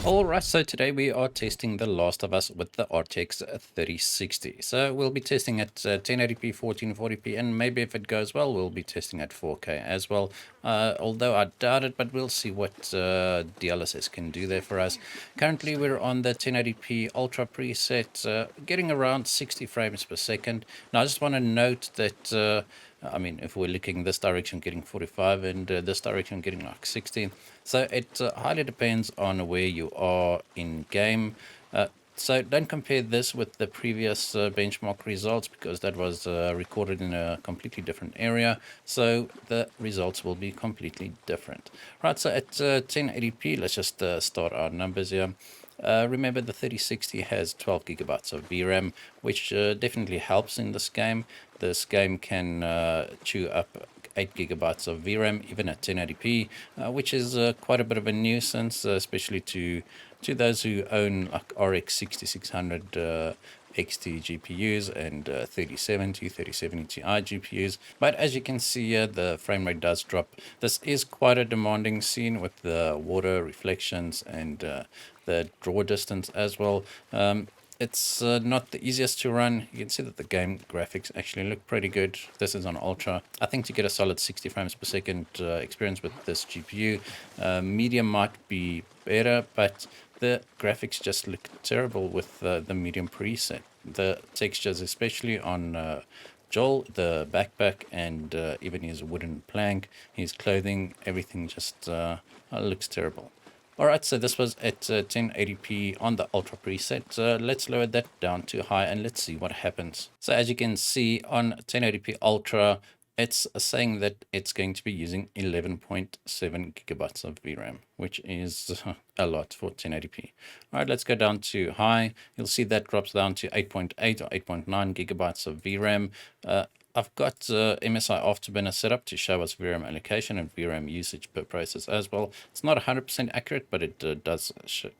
Alright, so today we are testing The Last of Us with the RTX 3060. So we'll be testing at 1080p, 1440p, and maybe if it goes well, we'll be testing at 4K as well. Although I doubt it, but we'll see what DLSS can do there for us. Currently, we're on the 1080p Ultra preset, getting around 60 frames per second. Now, I just want to note that I mean, if we're looking this direction getting 45 and this direction getting like 60. So it highly depends on where you are in game. So don't compare this with the previous benchmark results because that was recorded in a completely different area. So the results will be completely different. Right, so at 1080p, let's just start our numbers here. Remember the 3060 has 12 gigabytes of VRAM, which definitely helps in this game. This game can chew up 8 gigabytes of VRAM even at 1080p, which is quite a bit of a nuisance, especially to those who own like RX 6600 XT GPUs and 3070, 3070 Ti GPUs. But as you can see here, the frame rate does drop. This is quite a demanding scene with the water reflections and the draw distance as well. It's not the easiest to run. You can see that the game graphics actually look pretty good. This is on Ultra. I think to get a solid 60 frames per second experience with this GPU, medium might be better, but the graphics just look terrible with the medium preset. The textures, especially on Joel, the backpack, and even his wooden plank, his clothing, everything just looks terrible. Alright, so this was at 1080p on the Ultra preset. Let's lower that down to high and let's see what happens. So as you can see on 1080p Ultra, it's saying that it's going to be using 11.7 gigabytes of VRAM, which is a lot for 1080p. All right, let's go down to high. You'll see that drops down to 8.8 or 8.9 gigabytes of VRAM. I've got MSI Afterburner set up to show us VRAM allocation and VRAM usage per process as well. It's not 100% accurate, but it does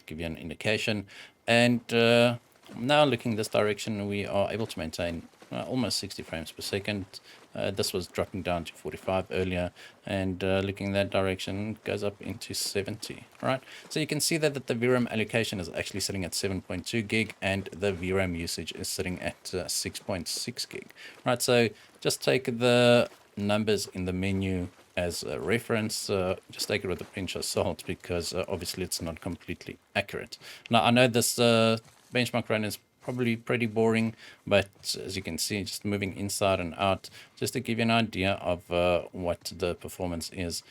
give you an indication. And now looking this direction, we are able to maintain almost 60 frames per second. This was dropping down to 45 earlier, and looking that direction goes up into 70. All right, so you can see that the VRAM allocation is actually sitting at 7.2 gig, and the VRAM usage is sitting at 6.6 gig. All right, so just take the numbers in the menu as a reference. Just take it with a pinch of salt because obviously it's not completely accurate. Now I know this benchmark run is probably pretty boring, but as you can see, just moving inside and out, just to give you an idea of what the performance is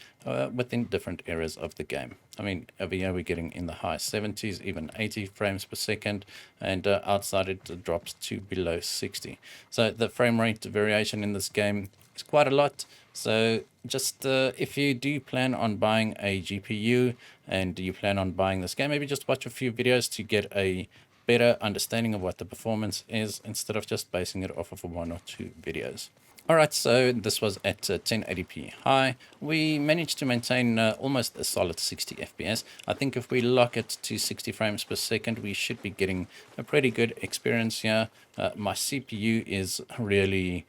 within different areas of the game. I mean, over here we're getting in the high 70s, even 80 frames per second, and outside it drops to below 60. So the frame rate variation in this game is quite a lot. So just if you do plan on buying a GPU and you plan on buying this game, maybe just watch a few videos to get a better understanding of what the performance is instead of just basing it off of one or two videos. Alright, so this was at 1080p high. We managed to maintain almost a solid 60 FPS. I think if we lock it to 60 frames per second, we should be getting a pretty good experience here. My CPU is really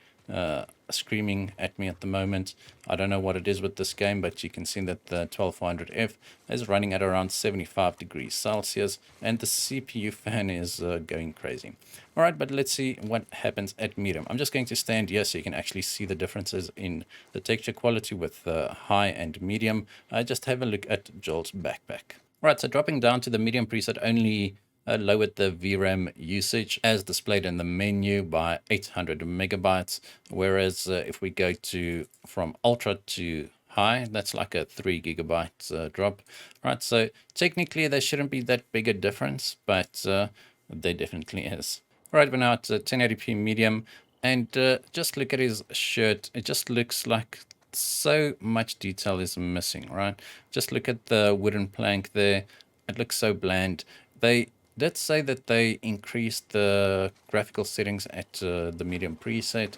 screaming at me at the moment. I don't know what it is with this game, but you can see that the 12400F is running at around 75 degrees Celsius, and the CPU fan is going crazy. All right, but let's see what happens at medium. I'm just going to stand here so you can actually see the differences in the texture quality with high and medium. Just have a look at Joel's backpack. All right, so dropping down to the medium preset only lowered the VRAM usage as displayed in the menu by 800 megabytes, whereas if we go to from Ultra to high, that's like a 3 gigabyte drop. Right, so technically there shouldn't be that big a difference, but there definitely is. Right, we're now at 1080p medium, and just look at his shirt. It just looks like so much detail is missing, right? Just look at the wooden plank there. It looks so bland. They did say that they increased the graphical settings at the medium preset.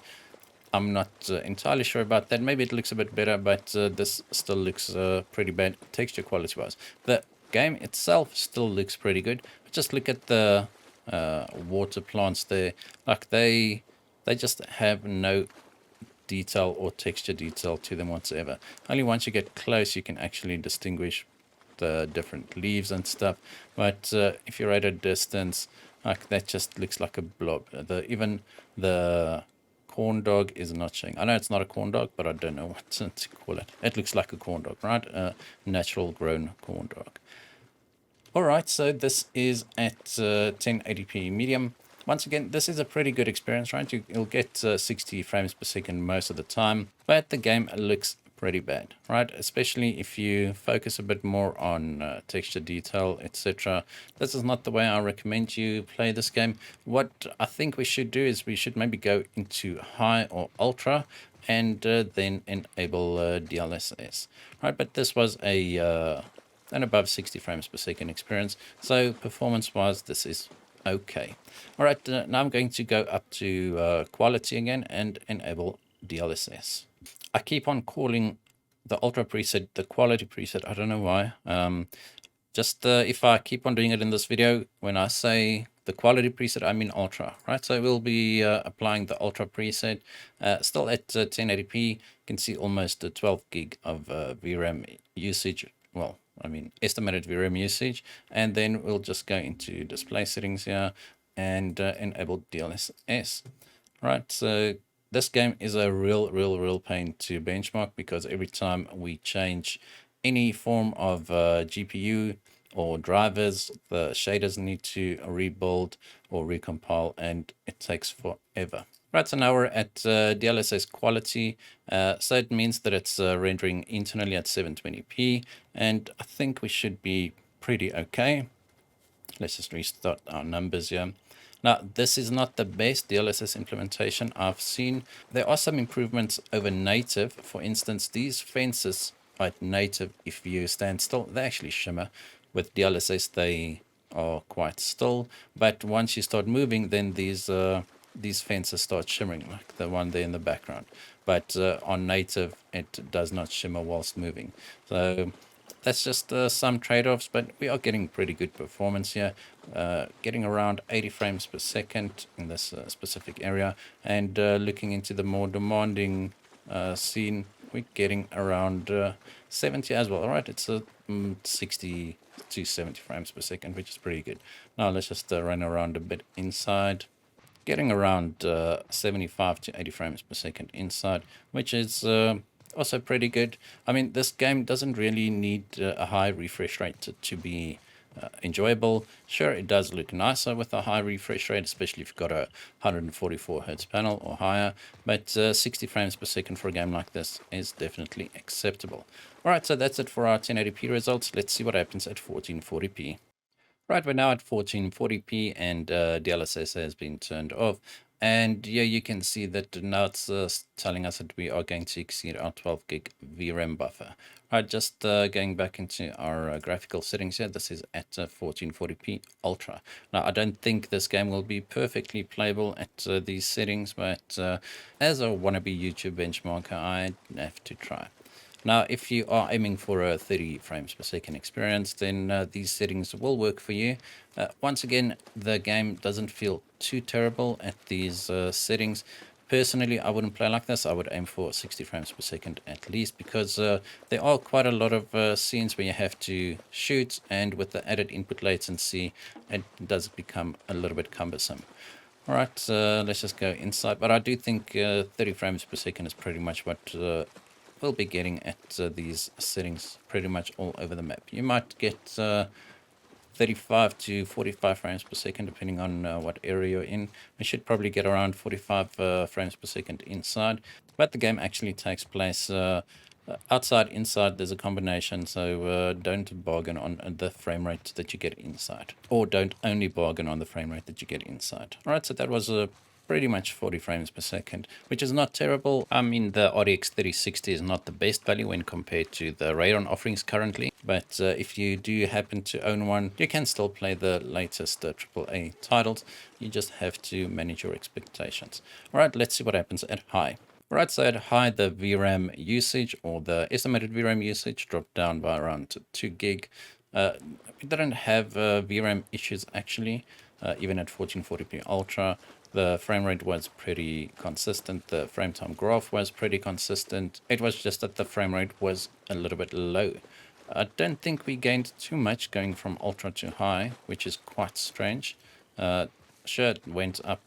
I'm not entirely sure about that. Maybe it looks a bit better, but this still looks pretty bad texture quality wise. The game itself still looks pretty good. But just look at the water plants there. Like they just have no detail or texture detail to them whatsoever. Only once you get close you can actually distinguish different leaves and stuff. But if you're at a distance, like that just looks like a blob. Even the corn dog is not showing. I know it's not a corn dog, but I don't know what to call it. It looks like a corn dog, right? A natural grown corn dog. All right, so this is at 1080p medium. Once again, this is a pretty good experience, right? You'll get 60 frames per second most of the time, but the game looks pretty bad, right? Especially if you focus a bit more on texture detail, etc. This is not the way I recommend you play this game. What I think we should do is we should maybe go into high or ultra and then enable DLSS, right? But this was a and above 60 frames per second experience, so performance wise this is okay. All right, now I'm going to go up to quality again and enable DLSS. I keep on calling the ultra preset the quality preset. I don't know why. If I keep on doing it in this video, when I say the quality preset, I mean ultra, right? So we'll be applying the ultra preset, still at 1080p. You can see almost 12 gig of VRAM usage. Well, I mean estimated VRAM usage. And then we'll just go into display settings here and enable DLSS. Right, so this game is a real pain to benchmark, because every time we change any form of GPU or drivers, the shaders need to rebuild or recompile, and it takes forever. Right, so now we're at DLSS quality. So it means that it's rendering internally at 720p, and I think we should be pretty okay. Let's just restart our numbers here. Now, this is not the best DLSS implementation I've seen. There are some improvements over native. For instance, these fences at native, if you stand still, they actually shimmer. With DLSS, they are quite still. But once you start moving, then these fences start shimmering, like the one there in the background. But on native, it does not shimmer whilst moving. So that's just some trade-offs, but we are getting pretty good performance here, getting around 80 frames per second in this specific area. And looking into the more demanding scene, we're getting around 70 as well. All right, it's 60 to 70 frames per second, which is pretty good. Now let's just run around a bit inside, getting around 75 to 80 frames per second inside, which is also pretty good. I mean, this game doesn't really need a high refresh rate to be enjoyable. Sure, it does look nicer with a high refresh rate, especially if you've got a 144 hertz panel or higher, but 60 frames per second for a game like this is definitely acceptable. All right, so that's it for our 1080p results. Let's see what happens at 1440p. Right, we're now at 1440p and DLSS has been turned off. And yeah, you can see that now it's telling us that we are going to exceed our 12 gig VRAM buffer. Right, just going back into our graphical settings here, this is at 1440p Ultra. Now, I don't think this game will be perfectly playable at these settings, but as a wannabe YouTube benchmarker, I have to try. Now, if you are aiming for a 30 frames per second experience, then these settings will work for you. Once again, the game doesn't feel too terrible at these settings. Personally, I wouldn't play like this. I would aim for 60 frames per second at least, because there are quite a lot of scenes where you have to shoot, and with the added input latency, it does become a little bit cumbersome. All right, let's just go inside. But I do think 30 frames per second is pretty much what we'll be getting at these settings pretty much all over the map. You might get 35 to 45 frames per second depending on what area you're in. We should probably get around 45 frames per second inside, but the game actually takes place outside. Inside there's a combination, so don't bargain on the frame rate that you get inside, or don't only bargain on the frame rate that you get inside. All right, so that was pretty much 40 frames per second, which is not terrible. I mean, the RTX 3060 is not the best value when compared to the Radeon offerings currently, but if you do happen to own one, you can still play the latest AAA titles. You just have to manage your expectations. All right, let's see what happens at high. All right, so at high, the VRAM usage, or the estimated VRAM usage, dropped down by around 2 gig. We didn't have VRAM issues actually, even at 1440p Ultra. The frame rate was pretty consistent. The frame time graph was pretty consistent. It was just that the frame rate was a little bit low. I don't think we gained too much going from ultra to high, which is quite strange. Sure, it went up.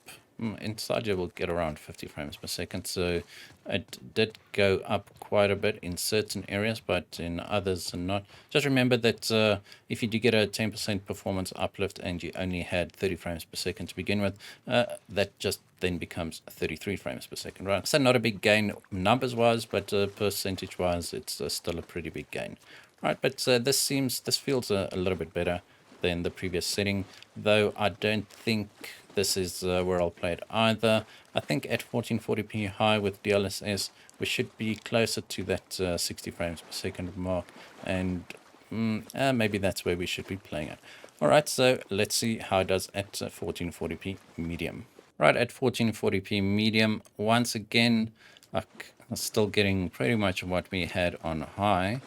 Inside you will get around 50 frames per second, so it did go up quite a bit in certain areas, but in others not. Just remember that if you do get a 10% performance uplift and you only had 30 frames per second to begin with, that just then becomes 33 frames per second, right? So not a big gain numbers-wise, but percentage-wise, it's still a pretty big gain. Right, but this feels a little bit better than the previous setting, though I don't think this is where I'll play it either. I think at 1440p high with DLSS, we should be closer to that 60 frames per second mark, and maybe that's where we should be playing it. Alright, so let's see how it does at 1440p medium. Right, at 1440p medium, once again, I'm still getting pretty much what we had on high.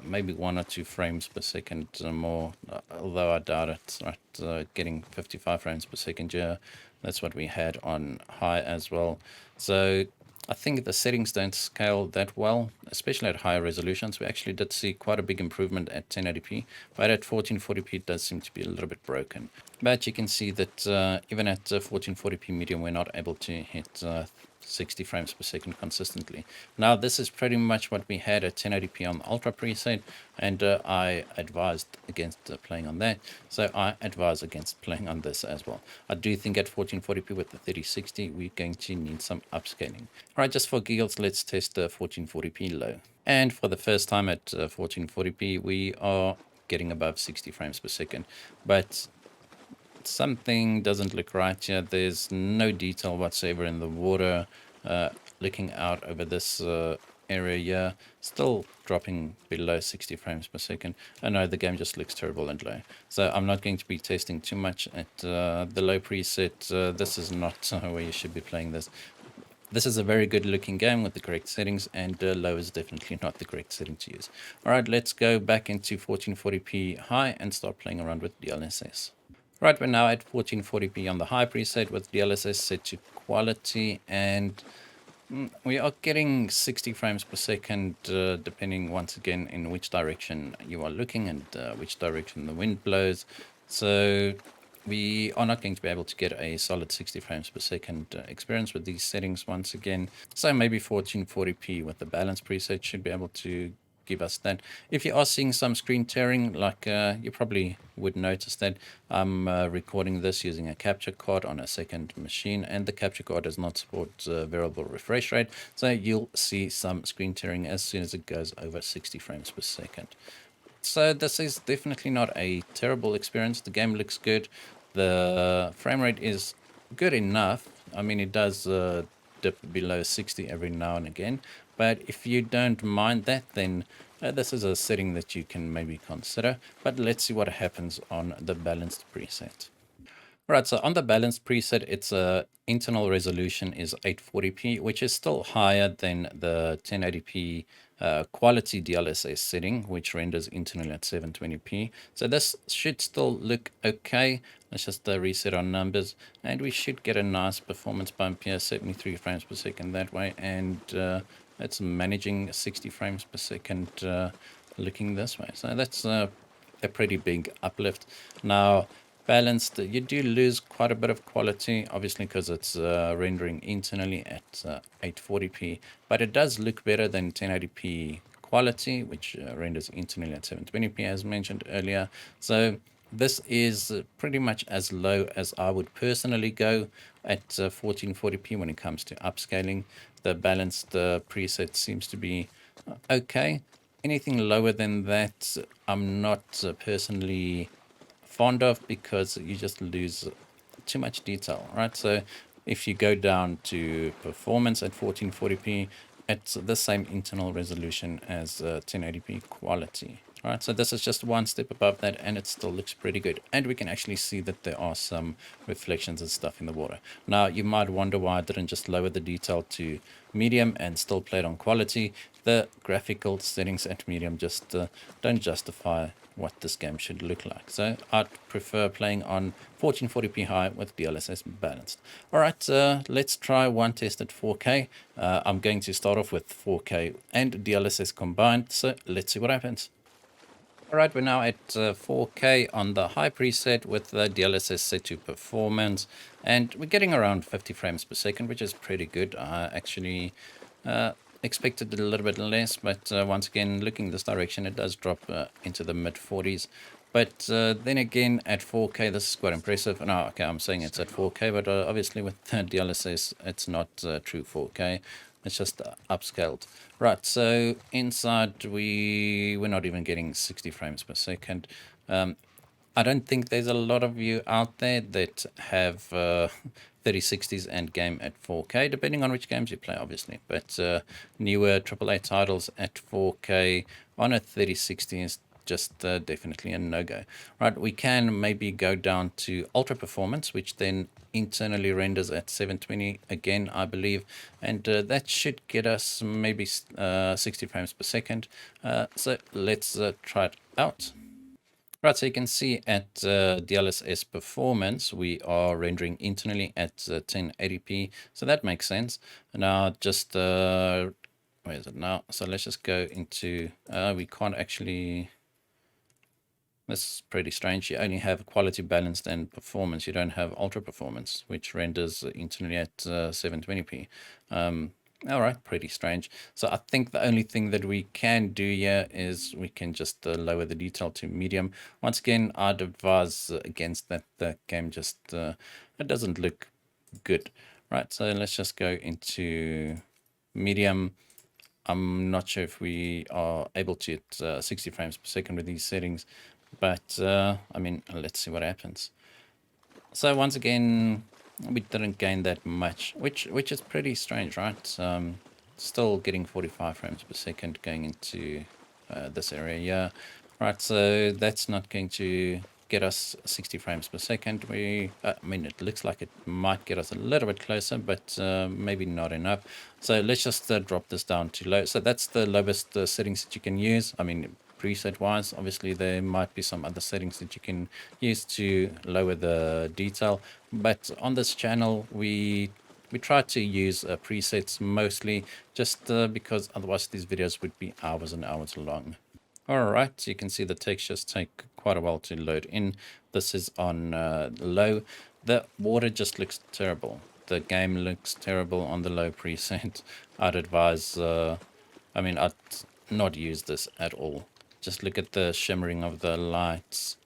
Maybe 1 or 2 frames per second more, although I doubt it. Right, getting 55 frames per second, yeah, that's what we had on high as well. So I think the settings don't scale that well, especially at higher resolutions. We actually did see quite a big improvement at 1080p, but at 1440p it does seem to be a little bit broken. But you can see that even at 1440p medium, we're not able to hit 60 frames per second consistently. Now this is pretty much what we had at 1080p on the Ultra preset, and I advised against playing on that, so I advise against playing on this as well. I do think at 1440p with the 3060 we're going to need some upscaling. Alright, just for giggles, let's test the 1440p low. And for the first time at 1440p we are getting above 60 frames per second, but something doesn't look right here. There's no detail whatsoever in the water. Looking out over this area here, still dropping below 60 frames per second. I know the game just looks terrible and low, so I'm not going to be testing too much at the low preset. This is not where you should be playing this. This is a very good looking game with the correct settings, and low is definitely not the correct setting to use. Alright, let's go back into 1440p high and start playing around with DLSS. Right, we're now at 1440p on the high preset with DLSS set to quality, and we are getting 60 frames per second, depending once again in which direction you are looking and which direction the wind blows. So we are not going to be able to get a solid 60 frames per second experience with these settings once again. So maybe 1440p with the balance preset should be able to give us that. If you are seeing some screen tearing, like you probably would notice that I'm recording this using a capture card on a second machine, and the capture card does not support variable refresh rate, so you'll see some screen tearing as soon as it goes over 60 frames per second. So this is definitely not a terrible experience. The game looks good. The frame rate is good enough. I mean, it does dip below 60 every now and again, but if you don't mind that, then this is a setting that you can maybe consider. But let's see what happens on the balanced preset. Right, so on the balanced preset, its internal resolution is 840p, which is still higher than the 1080p quality DLSS setting, which renders internally at 720p. So this should still look okay. Let's just reset our numbers, and we should get a nice performance bump here, 73 frames per second that way, and it's managing 60 frames per second looking this way. So that's a pretty big uplift. Now, balanced, you do lose quite a bit of quality, obviously, because it's rendering internally at 840p, but it does look better than 1080p quality, which renders internally at 720p as mentioned earlier. So this is pretty much as low as I would personally go at 1440p when it comes to upscaling. The balanced preset seems to be okay. Anything lower than that, I'm not personally fond of, because you just lose too much detail, right? So if you go down to performance at 1440p, it's the same internal resolution as 1080p quality. All right, so this is just one step above that, and it still looks pretty good. And we can actually see that there are some reflections and stuff in the water. Now, you might wonder why I didn't just lower the detail to medium and still play it on quality. The graphical settings at medium just don't justify what this game should look like. So I'd prefer playing on 1440p high with DLSS balanced. All right, let's try one test at 4K. I'm going to start off with 4K and DLSS combined, so let's see what happens. All right, we're now at 4K on the high preset with the DLSS set to performance, and we're getting around 50 frames per second, which is pretty good. I actually expected a little bit less, but once again, looking this direction, it does drop into the mid 40s. But then again, at 4K, this is quite impressive. No, okay, I'm saying it's at 4K, but obviously with the DLSS, it's not true 4K. It's just upscaled. Right, so inside we're not even getting 60 frames per second. I don't think there's a lot of you out there that have 3060s and game at 4K, depending on which games you play, obviously. But newer AAA titles at 4K on a 3060 is just definitely a no-go. Right, we can maybe go down to ultra performance, which then internally renders at 720 again, I believe, and that should get us maybe 60 frames per second. So let's try it out. Right, so you can see at DLSS Performance, we are rendering internally at 1080p, so that makes sense. Now, just, where is it now? So let's just go into, we can't actually, this is pretty strange. You only have quality balanced and performance. You don't have ultra performance, which renders internally at 720p. All right, pretty strange. So I think the only thing that we can do here is we can just lower the detail to medium. Once again, I'd advise against that. The game just, it doesn't look good. Right, so let's just go into medium. I'm not sure if we are able to hit 60 frames per second with these settings, but I mean, let's see what happens. So once again, we didn't gain that much, which is pretty strange, right? Still getting 45 frames per second going into this area. Yeah, right. So that's not going to get us 60 frames per second. I mean, it looks like it might get us a little bit closer, but maybe not enough. So let's just drop this down to low. So that's the lowest settings that you can use. I mean, preset wise, obviously there might be some other settings that you can use to lower the detail, but on this channel we try to use presets mostly, just because otherwise these videos would be hours and hours long. All right, so you can see the textures take quite a while to load in. This is on low. The water just looks terrible. The game looks terrible on the low preset. I'd advise, I mean, I'd not use this at all. Just look at the shimmering of the lights.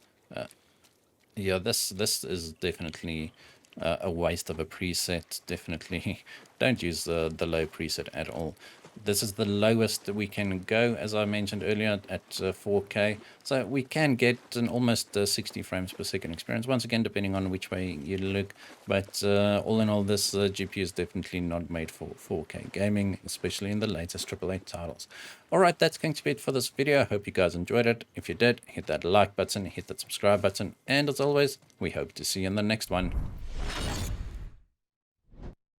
Yeah, this is definitely a waste of a preset. Definitely don't use the low preset at all. This is the lowest that we can go, as I mentioned earlier, at 4K. So we can get an almost 60 frames per second experience, once again, depending on which way you look. But all in all, this GPU is definitely not made for 4K gaming, especially in the latest AAA titles. All right, that's going to be it for this video. I hope you guys enjoyed it. If you did, hit that like button, hit that subscribe button. And as always, we hope to see you in the next one.